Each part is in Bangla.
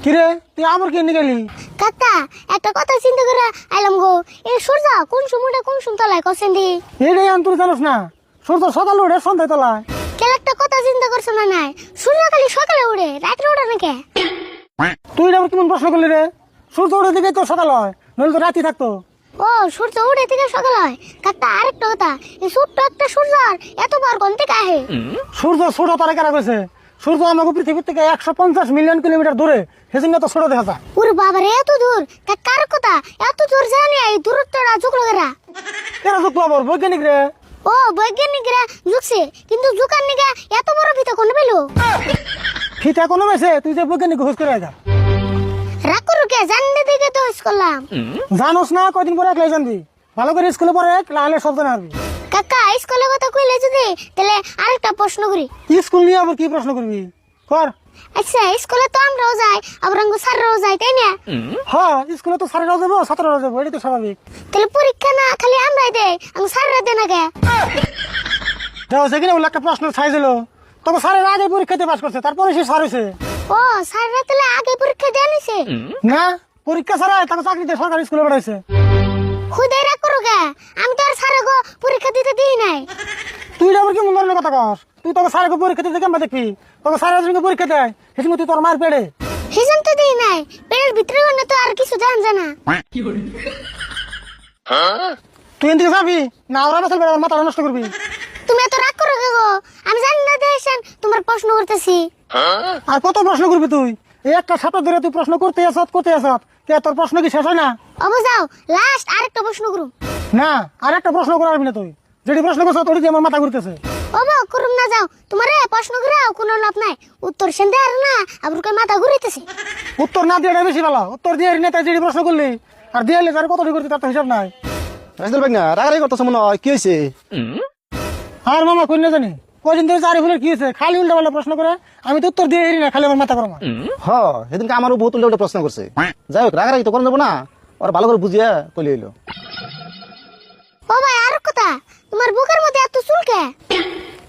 কিরে তুই আবার কেন গেলি? কাকা একটা কথা চিন্তা করে আইলাম গো, এই সূর্য কোন সময়টা কোন সমতলায় কছেন দি এটাই তুই জানোস না, সূর্য সকালে উঠে সন্ধ্যায় তলায়। কেন একটা কথা চিন্তা করছ না নাই, সূর্য খালি সকালে উঠে রাত্রে ওঠে নাকি? তুই আবার কেমন প্রশ্ন করলি রে? সূর্য উঠে দিকে তো সকাল হয়, নইলে তো রাতি থাকতো। ও সূর্য উঠে থেকে সকাল হয়। কাকা আরেকটা কথা, এই ছোট্ট একটা সূর্য এতবার কোন থেকে আহে? সূর্য ছোট তারা কেনা করেছে? সূর্য আমাকে পৃথিবীর থেকে 150 মিলিয়ন কিলোমিটার দূরে, সেজন্য তো ছোট দেখা যায়। ওরে বাবারে এত দূর, কার কথা এত দূর জানি এই দূরত্বটা যুগলো গেরা। এরা যুক্ত আবার বৈজ্ঞানিক রে। ও বৈজ্ঞানিকরা যুগছে, কিন্তু যুগার নিকে এত বড় ভিতর কোন পেলো? ফিতা কোনো বেছে তুই যে বৈজ্ঞানিক ঘোষ করে যা। রাগ করো কে, জানতে থেকে তো করলাম। জানোস না, কয়দিন পরে একলাই জানবি। ভালো করে স্কুলে পড়ে লাহলে সব জানা পারবি। কাকা স্কুলের কথা কইলে যদি তাহলে আরেকটা প্রশ্ন করি। স্কুল নিয়ে আবার কি প্রশ্ন করবি? কর। আচ্ছা স্কুলে তো আমরাও যাই, আবার আঙ্গু স্যাররাও যাই, তাই না? হ্যাঁ, স্কুলে তো স্যারেরাও যাবো, ছাত্ররাও যাবো, এটা তো স্বাভাবিক। তাহলে পরীক্ষা না খালি আমরাই দেই, আঙ্গু স্যাররা দেয় না কে? দেখো সেখানে বলে একটা প্রশ্ন সাইজ হলো, তবে স্যারের আগে পরীক্ষাতে পাস করছে, তারপরে সে স্যার হয়েছে। ও স্যাররা তাহলে আগে পরীক্ষা দেয় নিছে? না, পরীক্ষা ছাড়া তাকে চাকরিতে সরকারি স্কুলে পাঠাইছে। খুদাই রাগ করো কে, আমি তো আর স্যারে গো পরীক্ষা দিতে দিই নাই। তুই আবার কি মন ধরনের কথা কস? তুই তোকে স্যারকে পরীক্ষা দিতে কেমন দেখবি? তোকে স্যারের জন্য পরীক্ষা দেয়, সেদিন তুই তোর মার পেড়ে। সেজন তো দিই নাই, পেটের ভিতরে গনে তো আর কিছু জান জানা। তুই এদিকে যাবি না, ওরা বেসাল বেড়ে মাথা নষ্ট করবি। তুমি এত রাগ করো কে গো? আমি জানি না দেখেন তোমার প্রশ্ন করতেছি। আর কত প্রশ্ন করবি তুই? এই একটা সপ্তাহ ধরে তুই প্রশ্ন করতে আসত কে তোর প্রশ্ন কি শেষ হয় না? অব যাও, লাস্ট আরেকটা প্রশ্ন করুম। না, আর একটা প্রশ্ন করাবি না তুই। যেটি প্রশ্ন করছ তোর দিয়ে আমার মাথা ঘুরতেছে। অব করুম না, যাও, তোমারে প্রশ্ন করে কোনো লাভ নাই, উত্তর সেন্দে আর না আবার কই মাথা ঘুরাইতেছে। উত্তর না দিয়ে বেশি ভালো, উত্তর দিয়ে নেতা যেটি প্রশ্ন করলি আর দিয়ে তার কত করতে তার তো হিসাব নাই। রাজদুল ভাই না রাগারাগি করতেছে মনে হয়, কি হয়েছে? আর মামা কই না জানি কদিন ধরে চারি ফুলের কি হয়েছে, খালি উল্টা পাল্টা প্রশ্ন করে, আমি তো উত্তর দিয়ে না, খালি আমার মাথা গরম হয়। হ সেদিনকে আমারও বহুত উল্টা উল্টা প্রশ্ন করছে। যাই হোক রাগারাগি তো করা যাবো না, ওরা ভালো করে বুঝিয়া কইলে হইলো। ও ভাই আর কথা, তোমার বুকের মধ্যে এত চুলকে?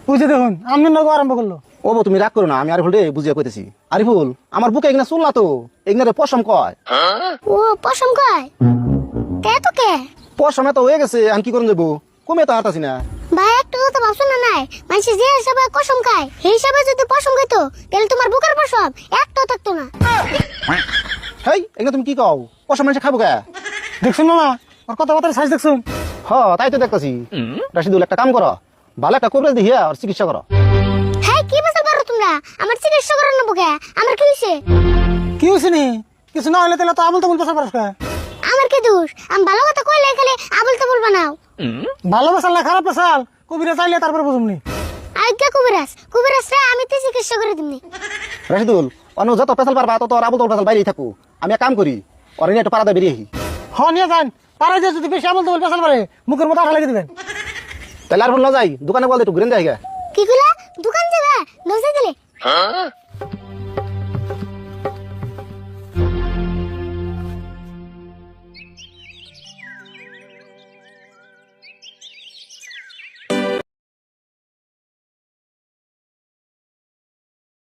বুঝে দেখুন আমনি নগো আরম্ভ করলো। ও বউ তুমি রাগ করো না, আমি আরিফুল রে বুঝিয়া কইতেছি। আরিফুল আমার বুকে এগনা চুল না তো, এগনা রে পশম কয়। ও পশম কয়? কে তো কে? পশম এত হয়ে গেছে, আমি কি করুন যাবো, কমে তো হাঁটাছি না। ভাই একটু কথা ভাবছো না নাই, মানুষ যে হিসাবে কসম খায় সেই হিসাবে যদি পশম খাইতো তাহলে তোমার বুকের পশম একটাও থাকতো না। হেই এগনা তুমি কি কও, পশম মানুষ খাবো কে? দেখছুন মামা ওর কথাবার্তার সাইজ দেখছুন? হ তাই তো দেখতেছি। রাশিদুল একটা কাম করো, ভালো একটা কবরেজ দিয়ে আর চিকিৎসা করো। হ্যাঁ কি বলতে পারো তোমরা, আমার চিকিৎসা করার নেবো কে? আমার কি হয়েছে? কি হয়েছে নি? কিছু না হলে তাহলে তো আবল তো বলতে পারস। আমার কি দোষ? আমি ভালো কথা কইলে খালি আবল তো বলবা নাও। ভালো বেসাল না খারাপ বেসাল কবিরা চাইলে তারপরে বুঝুমনি। আজ্ঞা কুবিরাজ, কুবিরাজ রে আমি তো চিকিৎসা করে দিমনি। রাশিদুল অন্য যত পেছাল পারবা তত আবল তোর পেছাল বাইরেই থাকু। আমি এক কাম করি, ওর একটু পাড়াতে বেরিয়ে আহি। হ নিয়ে যান, তারা যে যদি বেশি আবল তো বেসাল পারে মুখের মতো আঠা লাগিয়ে দিবেন। তাহলে আর ভুল না যাই, দোকানে বলতে একটু ঘুরে দেয়। কি কইলা? দোকান যাবে? নজে গেলে